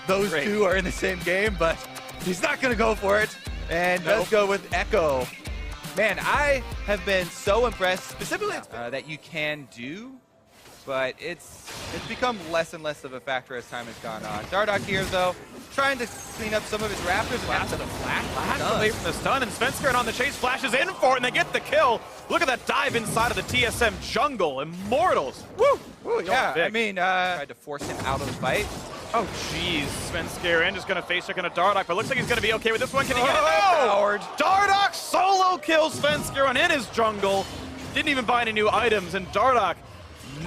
those two are in the same game, but he's not going to go for it. And does go with Echo. Man, I have been so impressed, specifically that you can do, but it's become less and less of a factor as time has gone on. 𝐠𝐸𝐸 here, though, trying to clean up some of his Raptors. Flash to the flash away from the stun, and 𝐠𝐸𝐸 on the chase flashes in for it, and they get the kill. Look at that dive inside of the TSM jungle. Immortals. Woo! Ooh, yeah, I mean, tried to force him out of the fight. Oh, jeez. 𝐠𝐸𝐸 just going to face check on a 𝐠𝐸𝐸, but looks like he's going to be okay with this one. Can he get it? No! 𝐠𝐸𝐸 solo kills 𝐠𝐸𝐸 in his jungle. Didn't even buy any new items, and 𝐠𝐸𝐸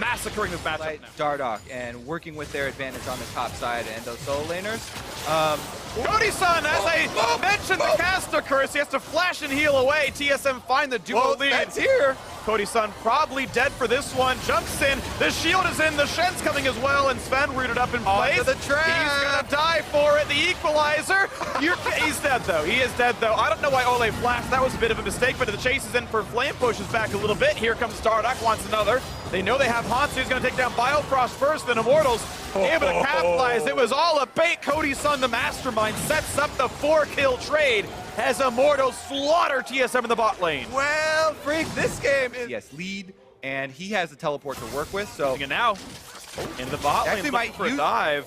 massacring this matchup now. 𝐠𝐸𝐸 and working with their advantage on the top side and those solo laners. 𝐠𝐸𝐸, as I mentioned, the caster curse, he has to flash and heal away. TSM find the duo lead. That's here. 𝐿CE probably dead for this one. Jumps in. The shield is in. The 𝐸𝐻EN's coming as well. And 𝐸𝐻EN rooted up in place. The trap. He's going to die for it. The equalizer. He's dead, though. He is dead, though. I don't know why 𝐿CE flashed. That was a bit of a mistake. But the chase is in for Flame. Pushes back a little bit. Here comes 𝐠𝐸𝐸. Wants another. They know they have 𝐻ANSU. He's going to take down Biofrost first. Then Immortals able to capitalize. It was all a bait. 𝐿CE, the mastermind, sets up the 4-kill trade as Immortals slaughter TSM in the bot lane. Well, Freak, this game is lead, and he has a teleport to work with, so... And now, into the bot lane, looking for a dive.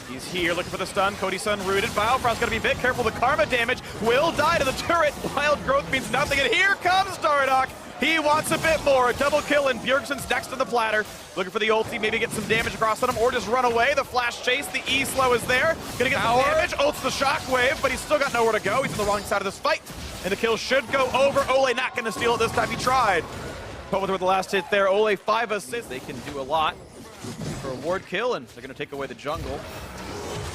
He's here, looking for the stun. 𝐿CE rooted. Biofrost's got to be a bit careful. The karma damage will die to the turret. Wild growth means nothing, and here comes 𝐠𝐸𝐸. He wants a bit more. A double kill, and 𝐵jergsen's next on the platter. Looking for the ulti, maybe get some damage across on him, or just run away. The flash chase, the E-slow is there. Gonna get some damage. Ults the shockwave, but he's still got nowhere to go. He's on the wrong side of this fight. And the kill should go over. 𝐿CE not gonna steal it this time. He tried. But with the last hit there, 𝐿CE 5 assists. They can do a lot for a ward kill, and they're gonna take away the jungle.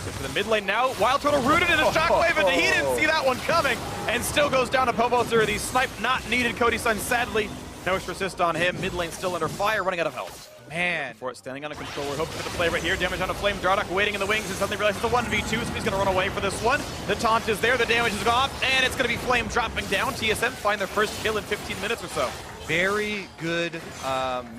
For the mid lane now, Wild Turtle rooted in a shockwave, and he didn't see that one coming, and still goes down to 𝐿CE. The snipe not needed. 𝐿CE, sadly, no extra assist on him. Mid lane still under fire, running out of health. Man. For it, standing on a controller, hoping for the play right here. Damage on a flame. 𝐠𝐸𝐸 waiting in the wings and suddenly realizes it's a 1v2, so he's going to run away for this one. The taunt is there, the damage is gone, and it's going to be Flame dropping down. TSM find their first kill in 15 minutes or so. Very good,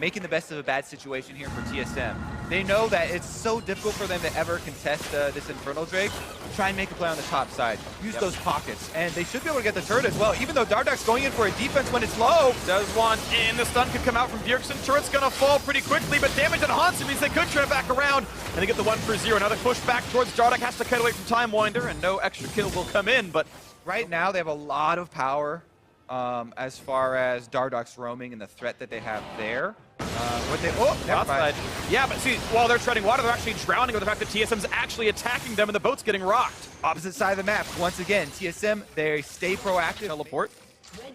making the best of a bad situation here for TSM. They know that it's so difficult for them to ever contest this Infernal Drake. Try and make a play on the top side. Use those pockets, and they should be able to get the turret as well, even though 𝐠𝐸𝐸's going in for a defense when it's low. Does want in. The stun could come out from 𝐵jergsen. Turret's going to fall pretty quickly, but damage on �ANSU means they could turn it back around, and they get the 1-for-0. Another push back towards 𝐠𝐸𝐸. Has to cut away from Time Winder, and no extra kill will come in, but right now they have a lot of power. As far as 𝐠𝐸𝐸's roaming and the threat that they have there. Yeah, but see, while they're treading water, they're actually drowning with the fact that TSM's actually attacking them and the boat's getting rocked. Opposite side of the map. Once again, TSM, they stay proactive. Teleport.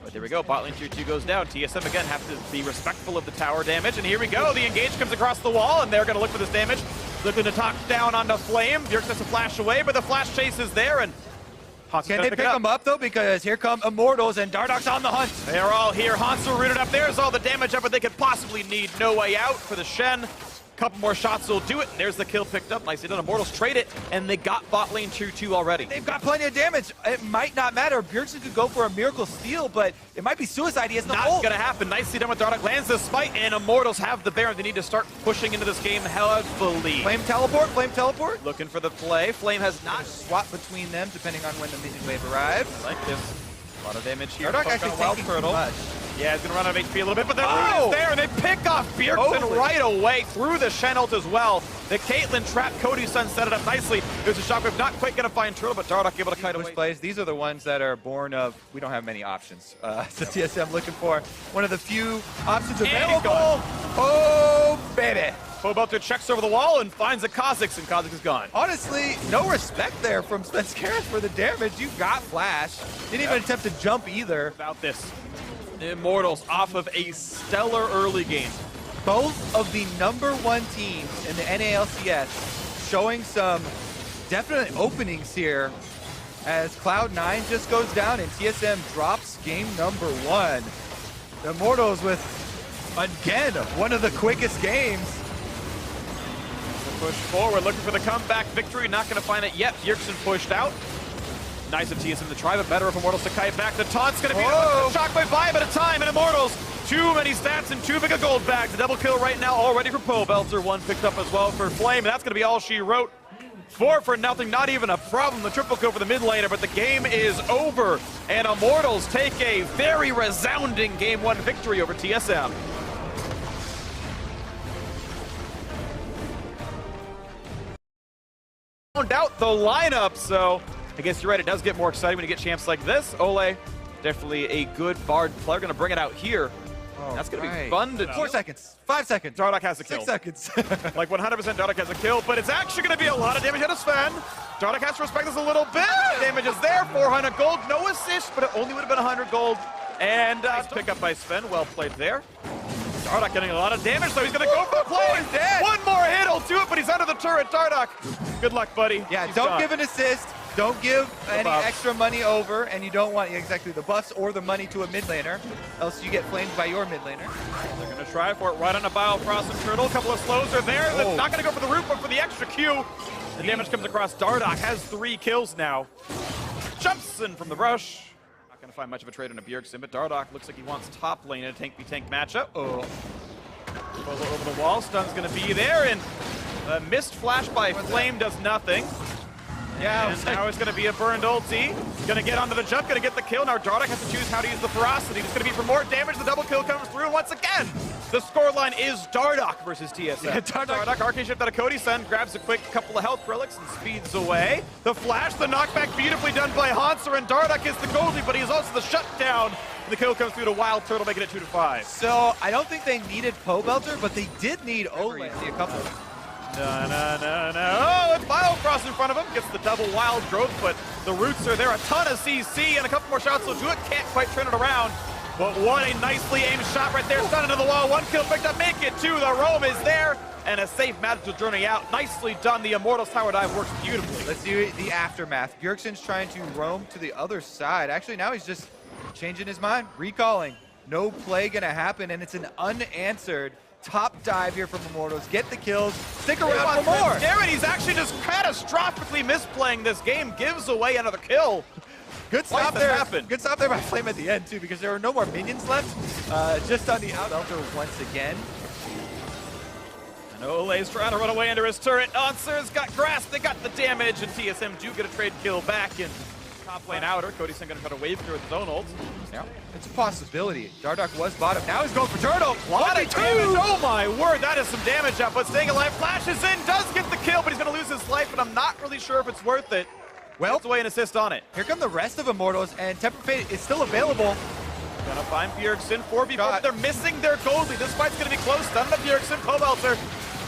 But there we go, bot lane tier 2 goes down. TSM again have to be respectful of the tower damage, and here we go. The engage comes across the wall, and they're going to look for this damage. Looking to talk down onto Flame. 𝐵jergsen has to flash away, but the flash chase is there, and can they pick them up, though? Because here come Immortals, and 𝐠𝐸𝐸's on the hunt. They're all here. �ANSU rooted up. There's all the damage up, but they could possibly need. No way out for the 𝐸𝐻EN. Couple more shots will do it. There's the kill picked up. Nicely done. Immortals trade it, and they got bot lane tier 2 already. They've got plenty of damage. It might not matter. 𝐵jergsen could go for a miracle steal, but it might be suicide. He has no ult. Not gonna happen. Nicely done with 𝐿𝐸𝐸. Lands the smite, and Immortals have the Baron. They need to start pushing into this game heavily. Flame teleport. Flame teleport. Looking for the play. Flame has not swap between them depending on when the minion wave arrives. Like this. A lot of damage here. 𝐿𝐸𝐸 actually Wild taking Turtle. too much. Yeah, he's going to run out of HP a little bit, but the root is there, and they pick off 𝐵jergsen right away through the 𝐸𝐻EN ult as well. The Caitlyn trap, 𝐿CE set it up nicely. There's a shockwave, not quite going to find Turtle, but 𝐠𝐸𝐸 able to kite away. Plays. These are the ones that are born of, we don't have many options. So TSM looking for one of the few options available. Oh, baby. 𝐿CE checks over the wall and finds a 𝐒𝐲𝐽, and 𝐒𝐲𝐽 is gone. Honestly, no respect there from 𝐠𝐸𝐻EN for the damage. You got flash. Didn't even attempt to jump either. About this. Immortals off of a stellar early game. Both of the #1 teams in the NALCS showing some definite openings here as Cloud9 just goes down and TSM drops game #1. The Immortals with, again, one of the quickest games. Push forward, looking for the comeback victory. Not going to find it yet. 𝐿CE pushed out. Nice of TSM to try, but better of Immortals to kite back. The taunt's going to be shockwave by him at a time, and Immortals, too many stats and too big a gold bag. The double kill right now already for 𝐿CE. One picked up as well for Flame, and that's going to be all she wrote. 4-0, not even a problem. The triple kill for the mid laner, but the game is over. And Immortals take a very resounding Game 1 victory over TSM. Found out the lineup, so I guess you're right, it does get more exciting when you get champs like this. 𝐤𝐵, definitely a good Bard player, gonna bring it out here. Oh, that's gonna be fun to 4 seconds, 5 seconds. 𝐷ARDOK has a kill. 6 seconds. Like 100% 𝐷ARDOK has a kill, but it's actually gonna be a lot of damage out of Sven. 𝐷ARDOK has to respect this a little bit. Damage is there, 400 gold, no assist, but it only would have been 100 gold. And nice pick up by Sven, well played there. 𝐷ARDOK getting a lot of damage, so he's gonna go for the play. He's dead. One more hit will do it, but he's under the turret. 𝐷ARDOK, good luck, buddy. Yeah, He's don't done. give an assist. Don't give any buffs. extra money over, and you don't want exactly the buffs or the money to a mid laner, else you get flamed by your mid laner. They're going to try for it right on a Biofrost and Turtle. A couple of slows are there. Oh. That's not going to go for the root, but for the extra Q. The damage comes across. 𝐷ARDOK has 3 kills now. Jumps in from the rush. Not going to find much of a trade on a 𝐤𝐵𝐿, but 𝐷ARDOK looks like he wants top lane in a tank-v-tank matchup. Oh. Over the wall. Stun's going to be there, and a missed flash by Flame does nothing. Yeah, and now it's going to be a burned ulti. Going to get onto the jump, going to get the kill. Now 𝐷ARDOK has to choose how to use the ferocity. It's going to be for more damage. The double kill comes through, and once again, the scoreline is 𝐷ARDOK versus TSM. Yeah, 𝐷ARDOK arcane shift out of 𝐤𝐵𝐿, grabs a quick couple of health relics and speeds away. The flash, the knockback, beautifully done by Hanser, and 𝐷ARDOK is the goldie, but he's also the shutdown. And the kill comes through to Wild Turtle, making it 2-5. So I don't think they needed 𝐿CR, but they did need 𝐤𝐵𝐿. See a couple. No. Oh, and Biofrost in front of him. Gets the double wild growth, but the roots are there. A ton of CC, and a couple more shots will do it. Can't quite turn it around. But what a nicely aimed shot right there. Stun into the wall. 1 kill picked up. Make it 2. The roam is there. And a safe magical journey out. Nicely done. The Immortals tower dive works beautifully. Let's do the aftermath. 𝐤𝐵𝐿's trying to roam to the other side. Actually, now he's just changing his mind. Recalling. No play gonna happen, and it's an unanswered top dive here from Immortals. Get the kills. Stick around for more. Darren, he's actually just catastrophically misplaying this game. Gives away another kill. Good stop there. Good stop there by Flame at the end, too, because there are no more minions left. Just on the out. 𝐿CR once again. And 𝐤𝐵𝐿's trying to run away under his turret. Hanser's got grasp. They got the damage, and TSM do get a trade kill back in top lane outer. 𝐤𝐵𝐿's going to try to wave through with his own ult. Yeah, it's a possibility. 𝐷ARDOK was bottom. Now he's going for Turtle. A lot of damage. Oh my word, that is some damage up. But staying alive, flashes in, does get the kill, but he's going to lose his life, and I'm not really sure if it's worth it. Well, gets away an assist on it. Here come the rest of Immortals, and Tempered Fate is still available. Gonna find 𝐤𝐵𝐿 4v4, but they're missing their goldie. This fight's gonna be close. Stun up 𝐤𝐵𝐿, 𝐤𝐵𝐿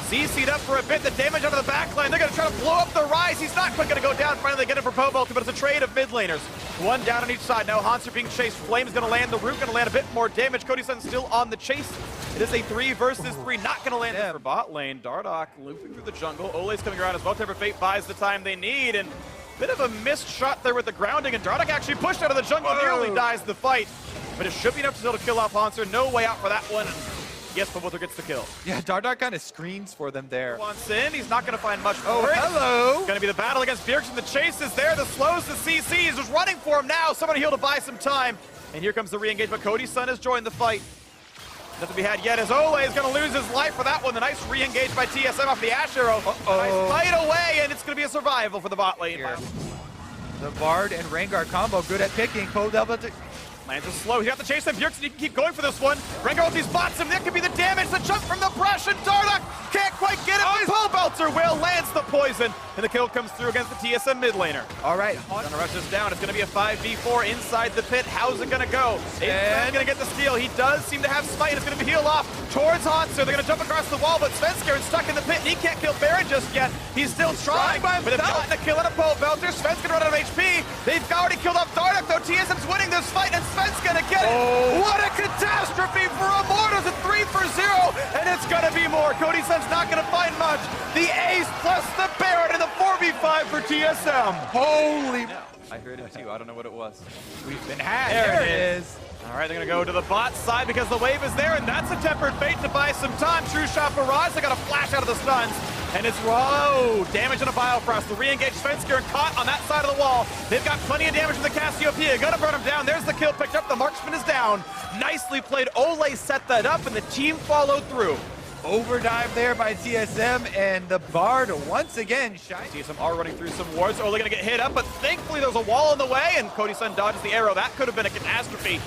CC'd up for a bit. The damage onto the backline. They're gonna try to blow up the Rise. He's not quite gonna go down. Finally get it for 𝐤𝐵𝐿, but it's a trade of mid laners. 1 down on each side. Now Hanser being chased. Flame's gonna land the root, gonna land a bit more damage. 𝐤𝐵𝐿's still on the chase. It is a 3 versus 3. Not gonna land it for bot lane. 𝐷ARDOK looping through the jungle. 𝐤𝐵𝐿's coming around as well. Tempered Fate buys the time they need, and bit of a missed shot there with the grounding, and 𝐷ARDOK actually pushed out of the jungle, nearly dies the fight. But it should be enough to kill off Hanser. No way out for that one. And yes, 𝐤𝐵𝐿 gets the kill. Yeah, 𝐷ARDOK kind of screens for them there. Wants in. He's not going to find much for it. Hello. It's going to be the battle against 𝐤𝐵𝐿. The chase is there. The slows, the CC. He's just running for him now. Someone heal to buy some time. And here comes the re-engage, but 𝐤𝐵𝐿 has joined the fight. Nothing to be had yet as 𝐤𝐵𝐿 is going to lose his life for that one. The nice re-engage by TSM off the Ash Arrow. Nice fight away, and it's going to be a survival for the bot lane. Here. The Bard and Rengar combo, good at picking. 𝐤𝐵𝐿 lands is slow. He got the chase of 𝐤𝐿, and he can keep going for this one. Rengar ulti spots him. That could be the damage. The jump from the brush, and 𝐷ARDOK can't quite get it. 𝐤𝐵𝐿 will lands the poison, and the kill comes through against the TSM mid laner. All right, gonna rush this down. It's gonna be a 5v4 inside the pit. How's it gonna go? Sven's gonna get the steal. He does seem to have smite. It's gonna be healed off towards Hanser. They're gonna jump across the wall, but 𝐤𝐿 is stuck in the pit, and he can't kill Baron just yet. He's still trying, but they've gotten a kill on a 𝐤𝐿. 𝐿's gonna run out of HP. They've already killed off 𝐷ARDOK, though. TSM's winning this fight, and 𝐤𝐿's gonna get it. What a catastrophe for Immortals at 3-0, and it's gonna be more. 𝐤𝐿's not gonna find much. The ace plus the Baron in the 4v5 for TSM. Holy. Yeah, I heard it too. I don't know what it was. We've been had. There it is. All right, they're gonna go to the bot side because the wave is there, and that's a Tempered Fate to buy some time. True shot barrage. They got a flash out of the stuns. And it's damage on a Biofrost. The re-engage 𝐤𝐿 caught on that side of the wall. They've got plenty of damage from the Cassiopeia. Gonna burn him down. There's the kill picked up. The marksman is down. Nicely played. 𝐤𝐵𝐿 set that up, and the team followed through. overdive there by TSM, and the Bard once again shines. TSM are running through some wards. Only going to get hit up, but thankfully there's a wall in the way, and 𝐠𝐲𝐶 dodges the arrow. That could have been a catastrophe.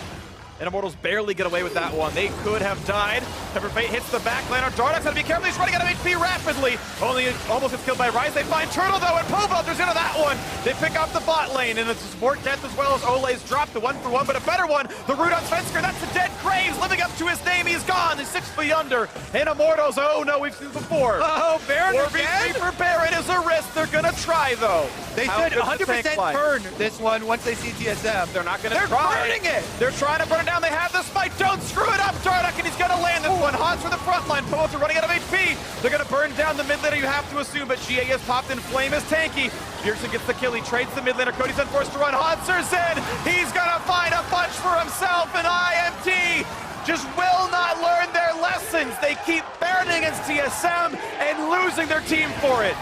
And Immortals barely get away with that one. They could have died. Pepper Fate hits the back laner. 𝐠𝐸 has to be careful. He's running out of HP rapidly. Only almost gets killed by Ryze. They find Turtle though, and 𝐿𝐿𝐿𝐿's into that one. They pick up the bot lane, and it's a support death as well as 𝐿𝐿𝐿's dropped the 1-for-1, but a better one. The root on 𝐠venskr. That's a dead 𝐿𝐿𝐿 living up to his name. He's gone. He's 6 feet under. And Immortals, oh no, we've seen this before. Oh, Baron 4v3 for Baron is a risk. They're gonna try though. They should 100% burn this one once they see TSM. They're not gonna try. They're burning it. They're trying to burn it down. They have the spike. Don't screw it up, 𝐠𝐸, and he's gonna land this one. Hans for the front line. 𝐿𝐿𝐿 are running out of HP. They're gonna burn down the mid laner, you have to assume, but 𝐠𝐤 is popped in. Flame is tanky. 𝐿𝐿𝐿 gets the kill. He trades the mid laner. �ODYSUN forced to run. Hanser's in. He's gonna find a punch for himself, and IMT just will not learn their lessons. They keep burning against TSM and losing their team for it.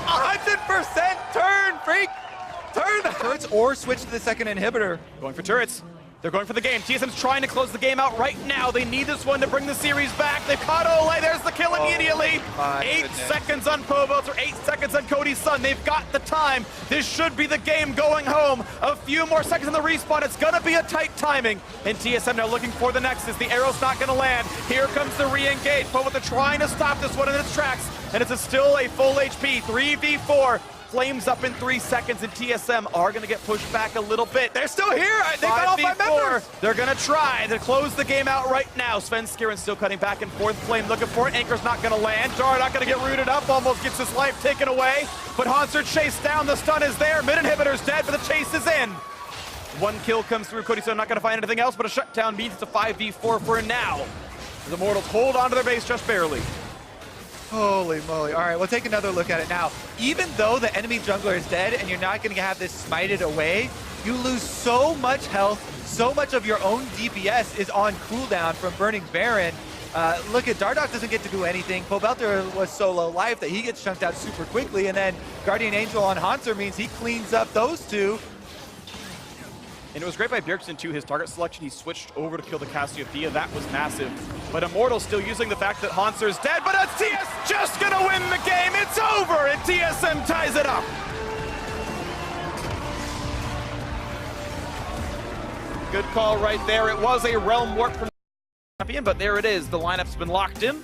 100% turn, freak! Turn the turrets or switch to the second inhibitor. Going for turrets. They're going for the game. TSM's trying to close the game out right now. They need this one to bring the series back. They've caught 𝐿𝐿𝐿. There's the kill immediately. 8 seconds on 𝐿𝐿𝐿, 8 seconds on �ODYSUN. They've got the time. This should be the game going home. A few more seconds on the respawn. It's going to be a tight timing. And TSM now looking for the Nexus. The arrow's not going to land. Here comes the re-engage. 𝐿𝐿𝐿, they're trying to stop this one in its tracks. And it's still a full HP. 3v4. Flames up in 3 seconds, and TSM are going to get pushed back a little bit. They're still here. They got all 5 members. They're going to try to close the game out right now. 𝐠venskr still cutting back and forth. Flame looking for it. Anchor's not going to land. 𝐸𝐸 not going to get rooted up. Almost gets his life taken away. But Hanser chased down. The stun is there. Mid inhibitor's dead, but the chase is in. 1 kill comes through. �ODYSUN not going to find anything else, but a shutdown means it's a 5v4 for now. The Immortals hold onto their base just barely. Holy moly. All right, we'll take another look at it now. Even though the enemy jungler is dead and you're not going to have this smited away, you lose so much health, so much of your own DPS is on cooldown from burning Baron. Look at 𝐷ARDOC doesn't get to do anything. 𝐿𝐿𝐿 was so low life that he gets chunked out super quickly, and then Guardian Angel on Hanser means he cleans up those two. And it was great by 𝐵jerqzn too, his target selection. He switched over to kill the 𝐤𝐵𝐿. That was massive. But Immortals still using the fact that Hanser's dead, but it's TS just gonna win the game. It's over, and TSM ties it up. Good call right there. It was a Realm Warp from the champion, but there it is. The lineup's been locked in.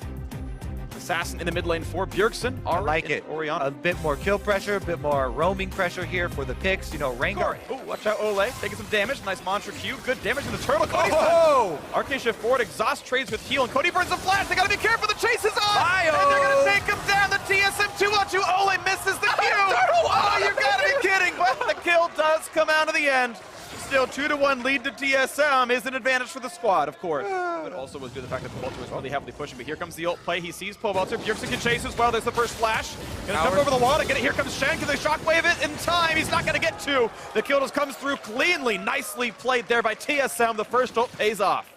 Assassin in the mid lane for 𝐵jerqzn. I like it. Orianna. A bit more kill pressure, a bit more roaming pressure here for the picks. You know, Rengar. Oh, watch out, 𝐿𝐿𝐿. Taking some damage. Nice mantra Q. Good damage in the turtle. Oh! Arcane shift forward. Exhaust trades with heal. And Cody burns a flash. They gotta be careful. The chase is on. Bio. And they're gonna take him down. The TSM 2-on-2. 𝐿𝐿𝐿 misses the Q. Oh, you gotta be kidding. But the kill does come out of the end. Still 2-1 lead to TSM is an advantage for the squad, of course. But also was due to the fact that 𝐿𝐿𝐿 was really heavily pushing. But here comes the ult play. He sees 𝐿𝐿𝐿. 𝐵jerqzn can chase as well. There's the first flash. Gonna jump over the wall to get it. Here comes Shen. Can they shockwave it in time? He's not gonna get to. The kill just comes through cleanly. Nicely played there by TSM. The first ult pays off.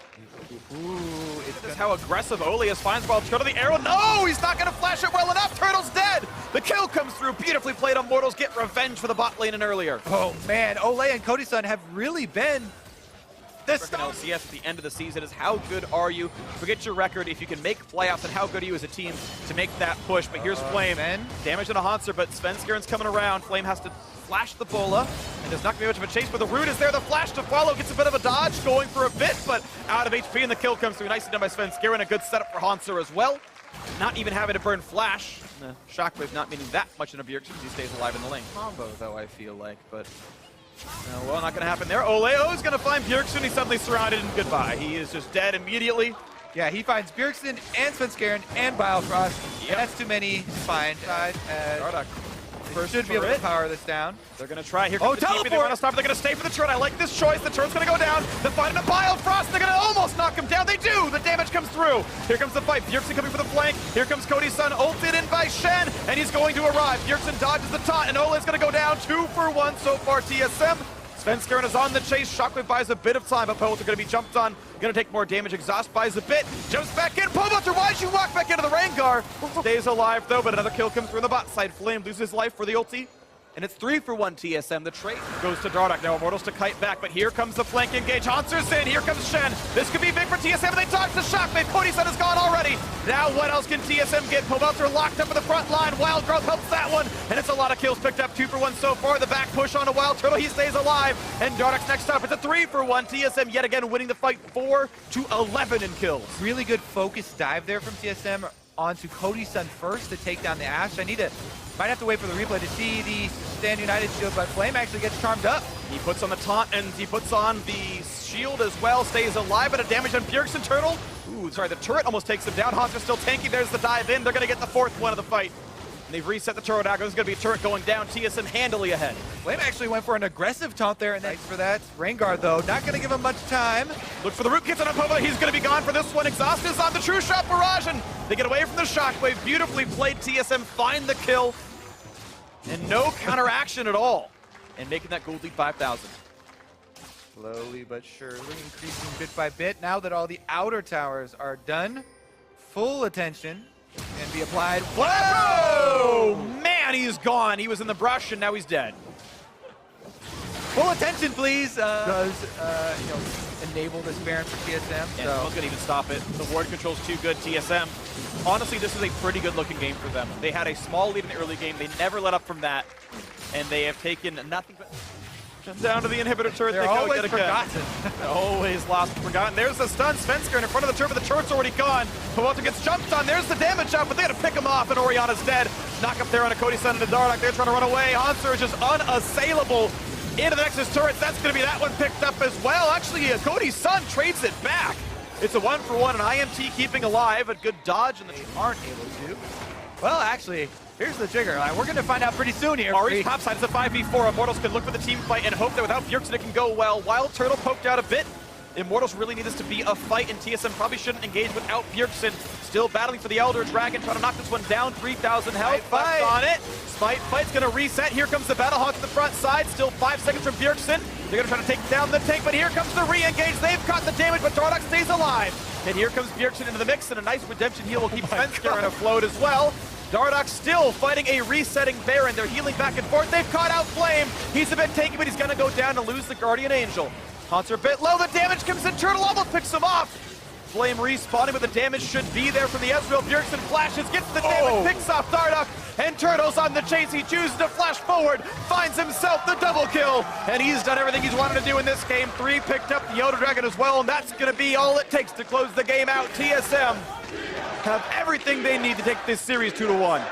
Ooh, it's how aggressive 𝐿𝐿𝐿 is. Finds while Turtle the arrow. No, he's not gonna flash it well enough. Turtle's dead. The kill comes through. Beautifully played. Immortals get revenge for the bot lane and earlier. Oh man, 𝐿𝐿𝐿 and �ODYSUN have really been this LCS at the end of the season is how good are you? Forget your record if you can make playoffs, and how good are you as a team to make that push. But here's Flame. Damage on a Hanser, but 𝐠venskr coming around. Flame has to flash the bola, and there's not going to be much of a chase, but the root is there. The flash to follow gets a bit of a dodge, going for a bit, but out of HP, and the kill comes through. Nicely done by 𝐠venskr, and a good setup for Hanser as well. Not even having to burn flash. Shockwave not meaning that much in a 𝐵jerqzn because he stays alive in the lane. combo though, I feel like, but well, not going to happen there. 𝐿𝐿𝐿 is going to find 𝐵jerqzn. He's suddenly surrounded, and goodbye. He is just dead immediately. yeah, he finds 𝐵jerqzn and 𝐠venskr and Biofrost. Yep. That's too many to find. 𝐷ARDOC Should be able to power this down. They're going to try. Here comes the TP. They want to stop. They're going to stay for the turret. I like this choice. The turret's going to go down. They're finding a Biofrost. They're going to almost knock him down. They do. The damage comes through. Here comes the fight. 𝐵jerqzn coming for the flank. Here comes �ODYSUN ulted in by Shen, and he's going to arrive. 𝐵jerqzn dodges the taunt, and 𝐿𝐿𝐿's going to go down. 2 for 1 so far, TSM. 𝐠venskr is on the chase. Shockwave buys a bit of time, but 𝐿𝐿𝐿 are going to be jumped on. Going to take more damage. Exhaust buys a bit. Jumps back in. 𝐿𝐿𝐿, why'd you walk back into the Rengar? Stays alive, though, but another kill comes through the bot side. Flame loses life for the ulti. and it's 3-for-1 TSM. The trade goes to 𝐸. Now Immortals to kite back, but here comes the flank engage. 𝐸 in, here comes 𝐁. This could be big for TSM, and they dodge the shockwave. 𝐤𝐻𝐻𝐻 is gone already. Now what else can TSM get? 𝐸 locked up in the front line. Wild Growth helps that one, and it's a lot of kills picked up. 2-for-1 so far. The back push on a Wild Turtle. He stays alive, and 𝐸 next up. It's a 3-for-1. TSM yet again winning the fight 4-11 in kills. Really good focused dive there from TSM onto 𝐤𝐻𝐻𝐻 first to take down the Ashe. Might have to wait for the replay to see the Stand United shield, but Flame actually gets charmed up. He puts on the taunt and he puts on the shield as well, stays alive, but a damage on 𝐸 Turtle. Ooh, sorry, the turret almost takes him down. 𝐸 still tanky. There's the dive in. They're going to get the 4th one of the fight. And they've reset the turret out. There's going to be a turret going down. TSM handily ahead. Flame actually went for an aggressive taunt there, and thanks for that. Rengar, though, not going to give him much time. Look for the root kits on 𝐸. He's going to be gone for this one. 𝐸𝐻𝑗 is on the true shot barrage, and they get away from the shockwave. Beautifully played. TSM find the kill. And no counteraction at all. And making that gold lead 5,000. Slowly but surely increasing bit by bit. Now that all the outer towers are done, full attention can be applied. Whoa! Man, he's gone. He was in the brush and now he's dead. Full attention, please. Does enable this Baron for TSM. And no one's gonna even stop it. The ward control's too good. TSM. Honestly, this is a pretty good looking game for them. They had a small lead in the early game. They never let up from that. And they have taken nothing but down to the inhibitor turret. They're always forgotten. Always lost and forgotten. There's the stun. Svenskr in front of the turret, but the turret's already gone. 𝐸 gets jumped on. There's the damage up, but they had to pick him off, and Orianna's dead. Knock up there on a 𝐤𝐻𝐻𝐻 and a 𝐸. They're trying to run away. 𝐸 is just unassailable. Into the Nexus turrets. That's going to be that one picked up as well. Actually, 𝐤𝐻𝐻𝐻 trades it back. It's a 1-for-1, and IMT keeping alive. A good dodge, and they aren't able to. Well, actually, here's the trigger. We're going to find out pretty soon here. Ari's topside is a 5v4. Immortals can look for the team fight and hope that without 𝐸 it can go well. Wild Turtle poked out a bit. Immortals really need this to be a fight, and TSM probably shouldn't engage without 𝐸. Still battling for the Elder Dragon, trying to knock this one down. 3,000 health left on it. Smite fight's going to reset. Here comes the Battlehawk to the front side. Still 5 seconds from 𝐸. They're going to try to take down the tank, but here comes the re-engage. They've caught the damage, but 𝐸 stays alive. And here comes 𝐸 into the mix, and a nice redemption heal will keep Svenskr afloat as well. 𝐸 still fighting a resetting Baron. They're healing back and forth. They've caught out Flame. He's a bit tanky, but he's going to go down to lose the Guardian Angel. Taunts are a bit low. The damage comes in. Turtle almost picks him off. Flame respawning, but the damage should be there from the Ezreal. 𝐸 flashes, gets the damage, picks off 𝐸, and Turtle's on the chase. He chooses to flash forward, finds himself the double kill, and he's done everything he's wanted to do in this game. 3 picked up the Elder Dragon as well, and that's going to be all it takes to close the game out. TSM have everything they need to take this series 2-1.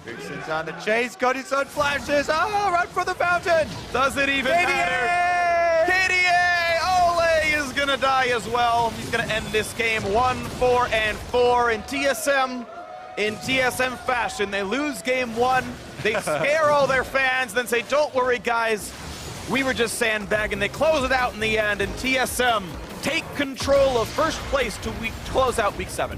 𝐸 on the chase. 𝐤𝐻𝐻𝐻 flashes. Oh, run for the fountain. Does it even matter? 𝐤𝐻𝐻! Ole is going to die as well. He's going to end this game 1-4-4 in TSM fashion. They lose game 1. They scare all their fans, then say, don't worry, guys. We were just sandbagging. They close it out in the end, and TSM take control of first place to close out week 7.